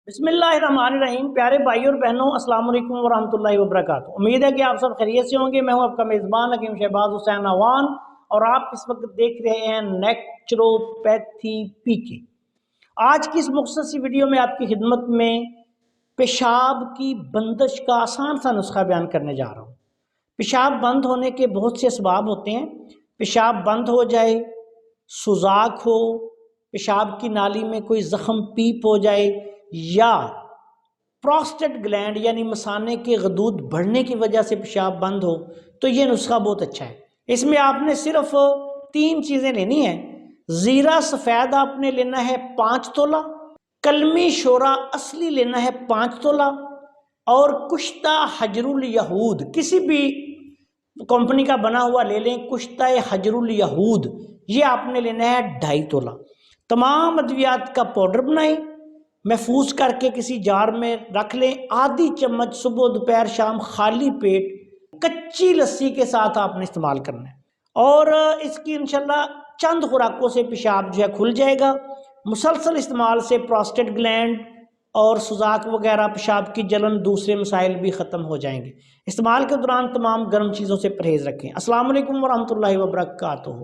بسم اللہ الرحمن الرحیم۔ پیارے بھائی اور بہنوں، السلام علیکم ورحمۃ وبرکاتہ۔ امید ہے کہ آپ سب خیریت سے ہوں گے۔ میں ہوں آپ کا میزبان حکیم شہباز حسین اعوان اور آپ اس وقت دیکھ رہے ہیں نیچروپیتھی پی کے۔ آج کی اس مختصر سی ویڈیو میں آپ کی خدمت میں پیشاب کی بندش کا آسان سا نسخہ بیان کرنے جا رہا ہوں۔ پیشاب بند ہونے کے بہت سے اسباب ہوتے ہیں۔ پیشاب بند ہو جائے، سوزاک ہو، پیشاب کی نالی میں کوئی زخم پیپ ہو جائے، یا پروسٹیٹ گلینڈ یعنی مثانے کے غدود بڑھنے کی وجہ سے پیشاب بند ہو، تو یہ نسخہ بہت اچھا ہے۔ اس میں آپ نے صرف 3 چیزیں لینی ہیں۔ زیرہ سفید آپ نے لینا ہے 5 تولہ، کلمی شورا اصلی لینا ہے 5 تولہ، اور کشتہ حجر الیہود کسی بھی کمپنی کا بنا ہوا لے لیں، کشتہ حجر الیہود یہ آپ نے لینا ہے 2.5 تولہ۔ تمام ادویات کا پاؤڈر بنائیں، محفوظ کر کے کسی جار میں رکھ لیں۔ آدھی چمچ صبح دوپہر شام خالی پیٹ کچی لسی کے ساتھ آپ نے استعمال کرنا ہے، اور اس کی انشاءاللہ چند خوراکوں سے پیشاب جو ہے کھل جائے گا۔ مسلسل استعمال سے پروسٹیٹ گلینڈ اور سوزاک وغیرہ، پیشاب کی جلن، دوسرے مسائل بھی ختم ہو جائیں گے۔ استعمال کے دوران تمام گرم چیزوں سے پرہیز رکھیں۔ السلام علیکم ورحمۃ اللہ وبرکاتہ۔